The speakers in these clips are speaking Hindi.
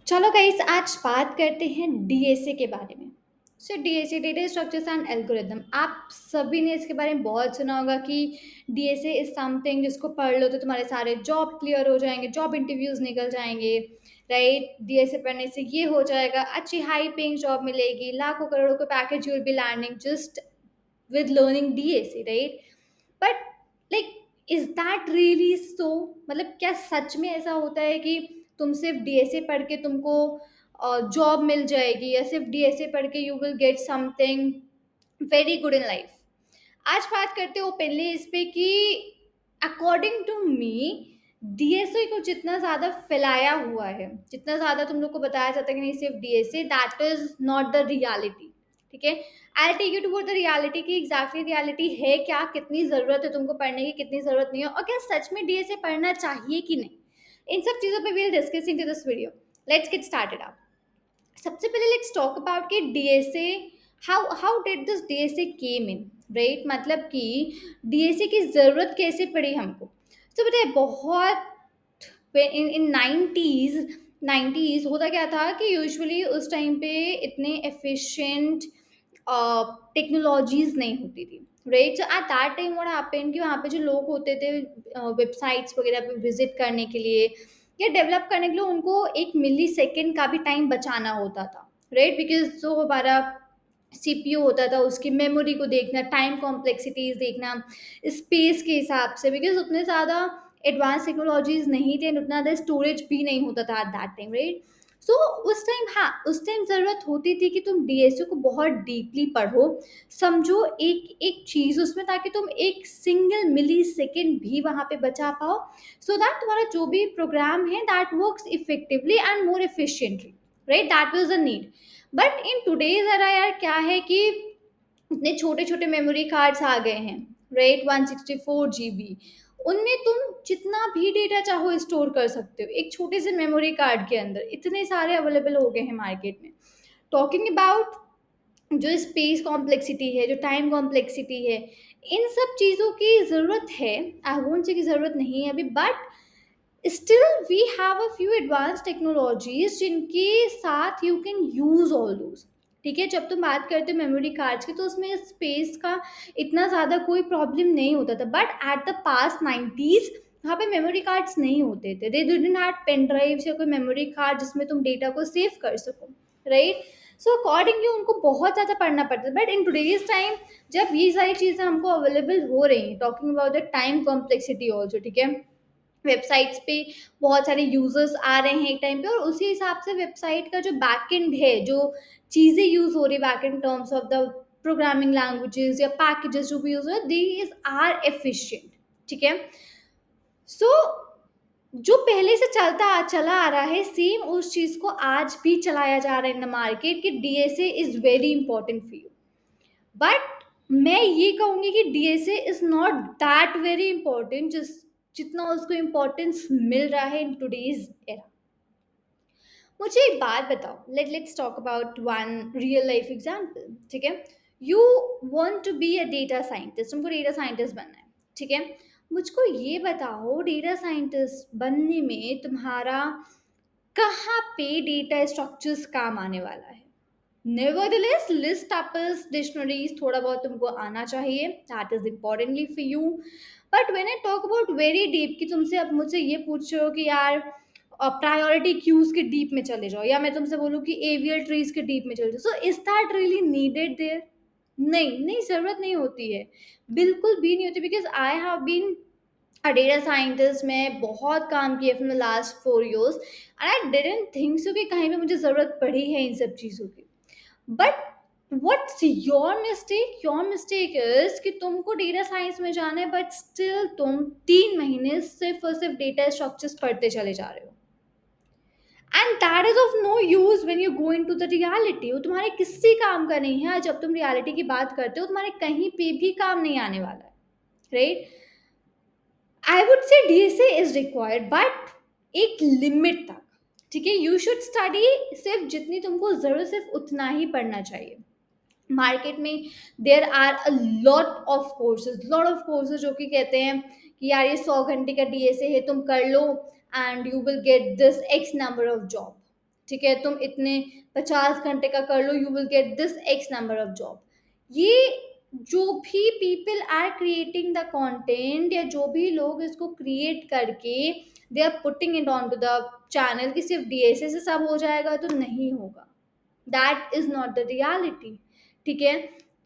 चलो गाइस, आज बात करते हैं डीएसए के बारे में। So DSA, data structures and algorithm, आप सभी ने इसके बारे में बहुत सुना होगा कि डीएसए इज समथिंग जिसको पढ़ लो तो तुम्हारे सारे जॉब क्लियर हो जाएंगे, जॉब इंटरव्यूज निकल जाएंगे। राइट, डीएसए पढ़ने से ये हो जाएगा, अच्छी हाई पेइंग जॉब मिलेगी, लाखों करोड़ों का package you will be landing just with learning DSA, right? But like, is that really so? मतलब क्या सच में ऐसा होता है कि तुम सिर्फ डीएसए पढ़ के तुमको जॉब मिल जाएगी, या सिर्फ डीएसए पढ़ के you will get something very good in life? आज बात करते हो पहले इस पे कि अकॉर्डिंग टू मी डीएसए को जितना ज़्यादा फैलाया हुआ है, जितना ज़्यादा तुम लोग को बताया जाता है कि नहीं सिर्फ DSA, that is not the reality. ठीक है, I take you to the reality कि एग्जैक्टली रियलिटी है क्या, कितनी ज़रूरत है तुमको पढ़ने की, कितनी ज़रूरत नहीं है, और क्या सच में डीएसए पढ़ना चाहिए कि नहीं। इन सब चीज़ों पे we'll discussing to this video. Let's get started up. सबसे पहले लेट्स टॉक अबाउट कि DSA, how did this DSA came in, right? मतलब कि डीएसए की ज़रूरत कैसे पड़ी हमको। तो बताइए, बहुत इन इन नाइन्टीज़ होता क्या था कि यूजुअली उस टाइम पे इतने एफिशिएंट टेक्नोलॉजीज नहीं होती थी, right? So at that time what happened कि वहाँ पे जो लोग होते थे वेबसाइट्स वगैरह पे विजिट करने के लिए या डेवलप करने के लिए, उनको एक मिली सेकेंड का भी टाइम बचाना होता था, राइट? बिकॉज जो हमारा सीपीयू होता था उसकी मेमोरी को देखना, टाइम कॉम्प्लेक्सिटीज देखना स्पेस के हिसाब से, बिकॉज उतने ज़्यादा एडवांस टेक्नोलॉजीज नहीं थे, उतना ज़्यादा स्टोरेज भी नहीं होता था एट दैट टाइम, राइट? सो उस टाइम, हाँ, उस टाइम ज़रूरत होती थी कि तुम डीएसए को बहुत डीपली पढ़ो, समझो एक एक चीज़ उसमें, ताकि तुम एक सिंगल मिली सेकेंड भी वहाँ पे बचा पाओ, सो दैट तुम्हारा जो भी प्रोग्राम है that works effectively and more efficiently, right? That was the need. But in today's era यार क्या है कि इतने छोटे छोटे मेमोरी कार्ड्स आ गए हैं, राइट? 164 GB, उनमें तुम जितना भी डेटा चाहो स्टोर कर सकते हो एक छोटे से मेमोरी कार्ड के अंदर, इतने सारे अवेलेबल हो गए हैं मार्केट में। टॉकिंग अबाउट जो स्पेस कॉम्प्लेक्सिटी है, जो टाइम कॉम्प्लेक्सिटी है, इन सब चीज़ों की ज़रूरत है। आई वोंट से की ज़रूरत नहीं है अभी, but still we have a few advance technologies जिनके साथ you can use all those. ठीक है, जब तुम बात करते हो मेमोरी कार्ड्स की तो उसमें स्पेस का इतना ज़्यादा कोई प्रॉब्लम नहीं होता था, but at the past 90s वहाँ पे मेमोरी कार्ड्स नहीं होते थे, they didn't have pen drive या कोई मेमोरी कार्ड जिसमें तुम डेटा को सेव कर सको, राइट? सो अकॉर्डिंगली उनको बहुत ज़्यादा पढ़ना पड़ता है, बट इन टुडेज टाइम जब ये सारी चीज़ें हमको अवेलेबल हो रही हैं, talking about the time complexity also, ठीक है, वेबसाइट्स पे बहुत सारे यूजर्स आ रहे हैं एक टाइम पे, और उसी हिसाब से वेबसाइट का जो बैकएंड है, जो चीज़ें यूज हो रही है backend terms of the programming languages या पैकेजेस जो भी यूज हो रहे, दीज आर एफिशिएंट। ठीक है, सो जो पहले से चला आ रहा है सेम उस चीज़ को आज भी चलाया जा रहा है इन द मार्केट कि DSA is very important for you. But मैं ये कहूँगी कि DSA is not that very important जिस जितना उसको इम्पोर्टेंस मिल रहा है इन टुडेज एरा। मुझे एक बात बताओ, let's talk about one real life example. ठीक है, you want to be a data scientist, तुमको डेटा साइंटिस्ट बनना है। ठीक है, मुझको ये बताओ डेटा साइंटिस्ट बनने में तुम्हारा कहाँ पे डेटा स्ट्रक्चर्स काम आने वाला है? नेवरदलेस लिस्ट एप्पल्स डिक्शनरीज थोड़ा बहुत तुमको आना चाहिए, that is importantly for you. But when I talk about very deep कि तुमसे अब मुझसे ये पूछ रहे हो कि यार प्रायोरिटी क्यूज के डीप में चले जाओ, या मैं तुमसे बोलूँ कि एवियल ट्रीज के डीप में चले जाओ, so is that really needed there? नहीं, नहीं, ज़रूरत नहीं होती है, बिल्कुल भी नहीं होती, because I have been a data scientist, मैं बहुत काम किया from the last 4 years and I didn't think so कि कहीं पे मुझे ज़रूरत पड़ी है इन सब चीज़ों की। But what's your mistake? Your mistake is कि तुमको डेटा साइंस में जाना है, बट स्टिल तुम 3 महीने सिर्फ और सिर्फ डेटा स्ट्रक्चर्स पढ़ते चले जा रहे हो, and that is of no use when you go into the reality. वो तुम्हारे किसी काम का नहीं है, जब तुम रियलिटी की बात करते हो तुम्हारे कहीं पे भी काम नहीं आने वाला है, राइट? आई वुड से डीएसए इज रिक्वायर्ड, बट एक लिमिट तक। ठीक है, यू शुड स्टडी, सिर्फ जितनी तुमको जरूरत सिर्फ उतना ही पढ़ना चाहिए। मार्केट में there are a lot of courses जो कि कहते हैं कि यार ये 100 घंटे का डीएसए है, तुम कर लो and you will get this X number of job. ठीक है, तुम इतने 50 घंटे का कर लो, you will get this X number of job. ये जो भी people are creating the content, या जो भी लोग इसको क्रिएट करके they are putting it on to the channel कि सिर्फ डीएसए से सब हो जाएगा, तो नहीं होगा। That is not the reality. ठीक है,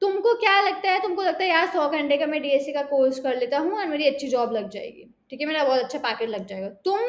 तुमको क्या लगता है, तुमको लगता है यार 100 घंटे का मैं डीएसए का कोर्स कर लेता हूँ और मेरी अच्छी जॉब लग जाएगी, ठीक है, मेरा बहुत अच्छा पैकेज लग जाएगा। तुम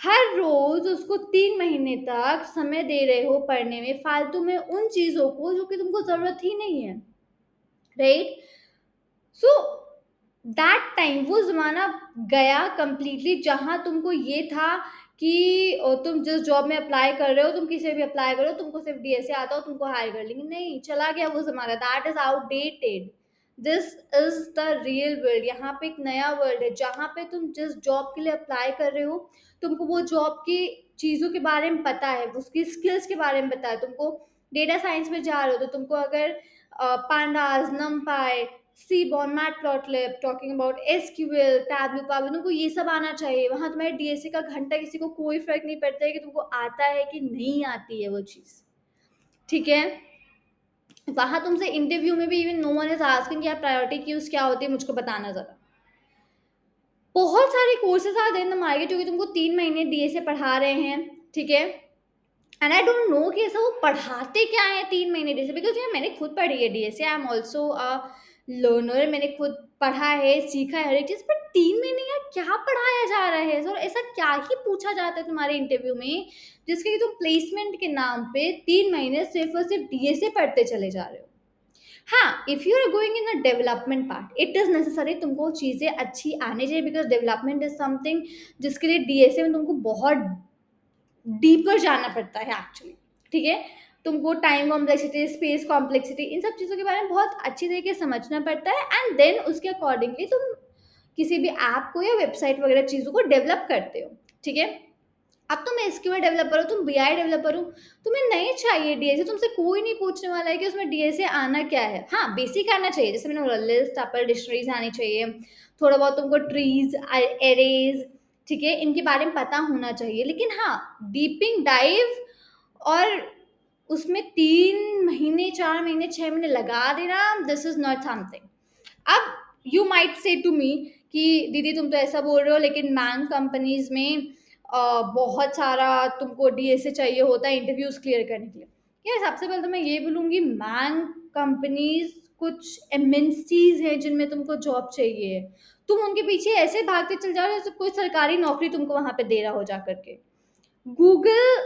हर रोज उसको 3 महीने तक समय दे रहे हो पढ़ने में फालतू में उन चीजों को जो कि तुमको जरूरत ही नहीं है, राइट? सो दैट टाइम, वो ज़माना गया कंप्लीटली जहाँ तुमको ये था कि तुम जिस जॉब में अप्लाई कर रहे हो, तुम किसी में भी अप्लाई करो, तुमको सिर्फ डीएसए आता हो, तुमको हायर कर लेंगे। नहीं, चला गया वो ज़माना, that is outdated. This is the real world. यहाँ पे एक नया वर्ल्ड है जहाँ पे तुम जिस जॉब के लिए अप्लाई कर रहे हो, तुमको वो जॉब की चीज़ों के बारे में पता है, उसकी स्किल्स के बारे में पता है। तुमको डेटा साइंस में जा रहे हो तो तुमको अगर pandas, NumPy, Seaborn, Matplotlib, talking about SQL, Tableau, पाबलू, तुमको ये सब आना चाहिए। वहाँ तुम्हारे डीएसए का घंटा किसी को कोई फ़र्क नहीं पड़ता है कि तुमको आता है कि नहीं आती है वो चीज़, ठीक है? वहाँ तुमसे इंटरव्यू में भी even know one is asking कि यार प्रायोरिटी क्यूज़ क्या होती है, मुझको बताना ज़रा। बहुत सारे courses are there in the market जो कि तुमको 3 महीने डीएसए पढ़ा रहे हैं, ठीक है? एंड आई डोंट नो कि ऐसा वो पढ़ाते क्या है 3 महीने डीएसए, बिकॉज यार मैंने खुद पढ़ी है DSA, I am also a learner, मैंने खुद पढ़ा है, सीखा है हर एक चीज़, पर 3 महीने यार क्या पढ़ाया जा रहा है और ऐसा क्या ही पूछा जाता है तुम्हारे इंटरव्यू में जिसके कि तुम प्लेसमेंट के नाम पे 3 महीने सिर्फ और सिर्फ डीएसए पढ़ते चले जा रहे हो। हाँ, if you are going in the development part, it is necessary, तुमको चीज़ें अच्छी आनी चाहिए, बिकॉज डेवलपमेंट इज समथिंग जिसके लिए डीएसए में तुमको बहुत डीपर जाना पड़ता है एक्चुअली, ठीक है? तुमको टाइम कॉम्प्लेक्सिटी, स्पेस कॉम्प्लेक्सिटी, इन सब चीज़ों के बारे में बहुत अच्छी तरीके से समझना पड़ता है, एंड देन उसके अकॉर्डिंगली तुम किसी भी ऐप को या वेबसाइट वगैरह चीज़ों को डेवलप करते हो, ठीक है? अब तुम एसक्यूएल डेवलपर हो, तुम बीआई डेवलपर हो, तुम्हें नहीं चाहिए डीएसए, तुमसे कोई नहीं पूछने वाला है कि उसमें डीएसए आना क्या है। हाँ, बेसिक आना चाहिए, जैसे मैंने बोला लिस्ट, टपल, डिक्शनरीज़ आनी चाहिए, थोड़ा बहुत तुमको ट्रीज़, एरेज़, ठीक है, इनके बारे में पता होना चाहिए। लेकिन हाँ, डीपिंग डाइव और उसमें 3 महीने, 4 महीने, 6 महीने लगा देना, दिस इज़ नॉट समथिंग। अब you might say to me कि दीदी तुम तो ऐसा बोल रहे हो, लेकिन मैंग कंपनीज में बहुत सारा तुमको डीएसए चाहिए होता है इंटरव्यूज क्लियर करने के लिए। यार सबसे पहले तो मैं ये बोलूँगी, मैंग कंपनीज कुछ एमएनसीज हैं जिनमें तुमको जॉब चाहिए, तुम उनके पीछे ऐसे भागते चल जाओ जैसे कोई सरकारी नौकरी तुमको वहां पे दे रहा हो जा करके। गूगल,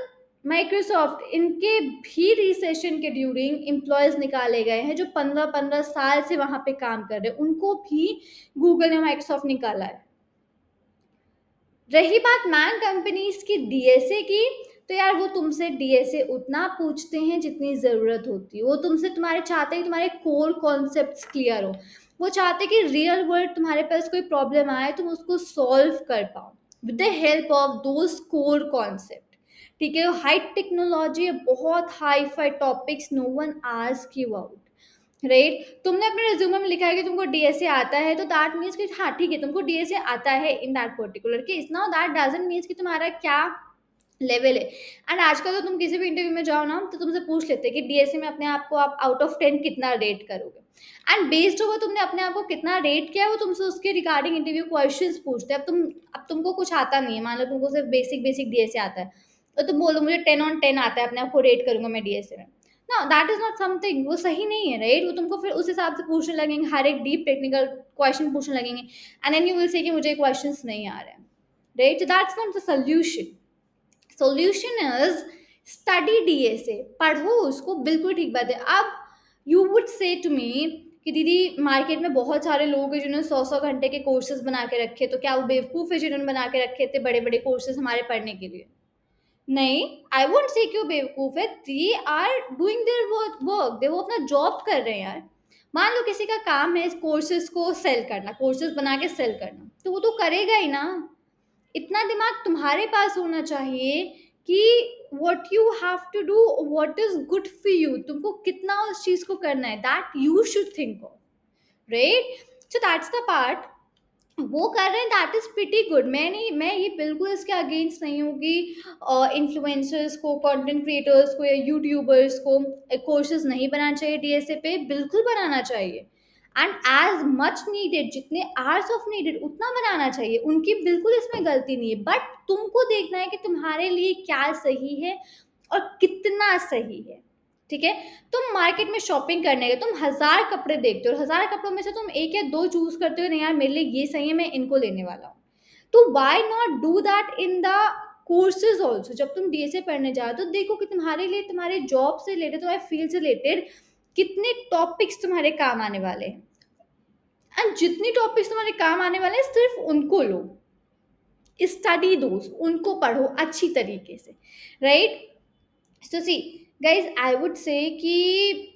माइक्रोसॉफ्ट, इनके भी रिसेशन के ड्यूरिंग एम्प्लॉयज़ निकाले गए हैं जो 15-15 साल से वहाँ पे काम कर रहे हैं, उनको भी गूगल या माइक्रोसॉफ्ट निकाला है। रही बात मैन कंपनीज़ की डीएसए की, तो यार वो तुमसे डीएसए उतना पूछते हैं जितनी ज़रूरत होती है। वो तुमसे तुम्हारे चाहते हैं कि तुम्हारे कोर कॉन्सेप्ट्स क्लियर हो। वो चाहते हैं कि रियल वर्ल्ड तुम्हारे पास कोई प्रॉब्लम आए, तुम उसको सॉल्व कर पाओ with the help of those core concept. ठीक है? हाई टेक्नोलॉजी है, बहुत hi fi topics, no one ask you out, right? तुमने अपने रिज्यूमे में लिखा है कि तुमको डीएसए आता है, तो दैट मीन्स कि हाँ, ठीक है, तुमको डीएसए आता है in that particular case. Now that doesn't means कि तुम्हारा क्या लेवल है। एंड आजकल तो तुम किसी भी इंटरव्यू में जाओ ना, तो तुमसे पूछ लेते हैं कि डीएसए में अपने आप को आप आउट ऑफ 10 कितना रेट करोगे? एंड बेस्ड होगा तुमने अपने आप को कितना रेट किया है, वो तुमसे उसके रिगार्डिंग इंटरव्यू क्वेश्चंस पूछते हैं। अब तुमको कुछ आता नहीं है, मान लो तुमको सिर्फ बेसिक डीएसए आता है, तो तुम बोलो मुझे 10 ऑन 10 आता है, अपने आप को रेट करूँगा मैं डीएसए में। ना, दैट इज़ नॉट समथिंग, वो सही नहीं है, राइट? वो तुमको फिर उस हिसाब से पूछने लगेंगे, हर एक डीप टेक्निकल क्वेश्चन पूछने लगेंगे, and then you will say कि मुझे क्वेश्चंस नहीं आ रहे हैं, right? So that's not the solution. Solution is study DSA, पढ़ो उसको, बिल्कुल ठीक बात है। अब you would say to me कि दीदी मार्केट में बहुत सारे लोग हैं जिन्होंने 100-100 घंटे के कोर्सेज बना के रखे, तो क्या वो बेवकूफ़ है जिन्होंने बना के रखे थे बड़े-बड़े कोर्सेज हमारे पढ़ने के लिए? नहीं, आई वोंट से कि वो बेवकूफ़ है, they are doing their work, they वो अपना जॉब कर रहे हैं यार। मान लो किसी का काम है इस कोर्सेज़ को सेल करना, कोर्सेज़ बना के सेल करना, तो वो तो करेगा ही ना। इतना दिमाग तुम्हारे पास होना चाहिए कि what you have to do, what is good for you, तुमको कितना उस चीज़ को करना है, that you should think of, right? So that's the part वो कर रहे हैं, दैट इज़ प्रीटी गुड। मैं ये बिल्कुल इसके अगेंस्ट नहीं हूँ कि इन्फ्लुएंसर्स को, कंटेंट क्रिएटर्स को या यूट्यूबर्स को कोर्सेज़ नहीं बनाना चाहिए डीएसए पे, बिल्कुल बनाना चाहिए। एंड एज़ मच नीडेड, जितने आवर्स ऑफ नीडेड उतना बनाना चाहिए, उनकी बिल्कुल इसमें गलती नहीं है। बट तुमको देखना है कि तुम्हारे लिए क्या सही है और कितना सही है, ठीक है? तुम मार्केट में शॉपिंग करने गए, तुम 1000 कपड़े देखते हो और 1000 कपड़ों में से तुम 1 या 2 चूज़ करते हो, नहीं यार मेरे लिए ये सही है, मैं इनको लेने वाला हूँ। तो why not do that in the courses also? जब तुम डीएसए पढ़ने जाओ तो देखो कि तुम्हारे लिए, तुम्हारे जॉब से रिलेटेड, तुम्हारे फील्ड से रिलेटेड कितने टॉपिक्स तुम्हारे काम आने वाले हैं। एंड जितनी टॉपिक्स तुम्हारे काम आने वाले हैं, सिर्फ़ उनको लो, स्टडी दोज़, उनको पढ़ो अच्छी तरीके से, right? So see guys, I would say कि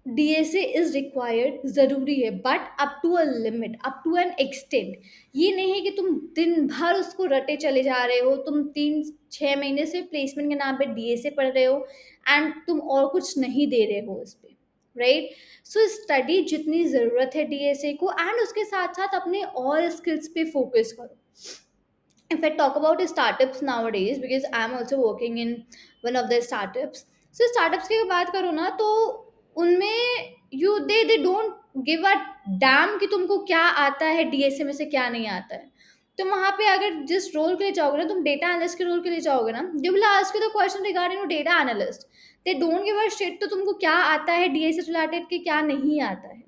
डीएसए इज रिक्वायर्ड, ज़रूरी है, but up to a limit, up to an extent. ये नहीं है कि तुम दिन भर उसको रटे चले जा रहे हो, तुम 3-6 महीने से प्लेसमेंट के नाम पे डीएसए पढ़ रहे हो एंड तुम और कुछ नहीं दे रहे हो उस पर, राइट? सो स्टडी जितनी ज़रूरत है डीएसए को, एंड उसके साथ साथ अपने और स्किल्स पे फोकस करो। If I talk about startups nowadays, because I'm also working in one of the startups, so startups की बात करो ना, तो उनमें they don't give a dam कि तुमको क्या आता है डीएसए में से, क्या नहीं आता है। तुम वहाँ पे अगर जिस रोल के लिए जाओगे ना, तुम डेटा एनालिस्ट के रोल के लिए जाओगे ना, they will ask you the question regarding data analyst. They don't give a shit तो तुमको क्या आता है डीएसए रिलेटेड के, क्या नहीं आता है,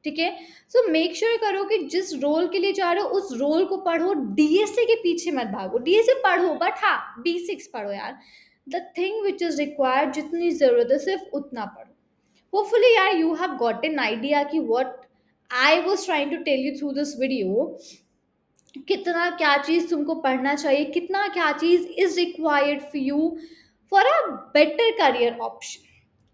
ठीक है? सो मेक श्योर करो कि जिस रोल के लिए जा रहे हो उस रोल को पढ़ो, डीएसए के पीछे मत भागो। डीएसए पढ़ो, बट हाँ, बेसिक्स पढ़ो यार। The thing which is required, जितनी ज़रूरत है सिर्फ उतना पढ़ो। होपफुली यार you have got an idea कि what I was trying to tell you through this video, कितना क्या चीज़ तुमको पढ़ना चाहिए, कितना क्या चीज़ is required for you for a better career option,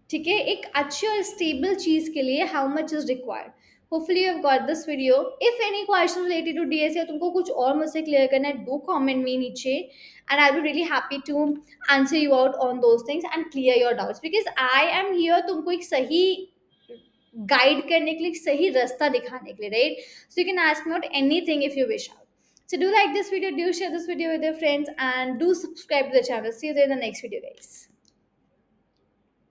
ठीक है? एक अच्छी और स्टेबल चीज़ के लिए how much is required. Hopefully you have got this video. If any question related to DSA या तुमको कुछ और मुझसे क्लियर करना है, डू कमेंट मी नीचे and I will be really happy to answer you out on those things and clear your doubts, because I am here तुमको एक सही गाइड करने के लिए, एक सही रास्ता दिखाने के लिए, right? So you can ask me out anything if you wish out. So do like this video, do share this video with your friends, and do subscribe to the channel. See you there in the next video, guys.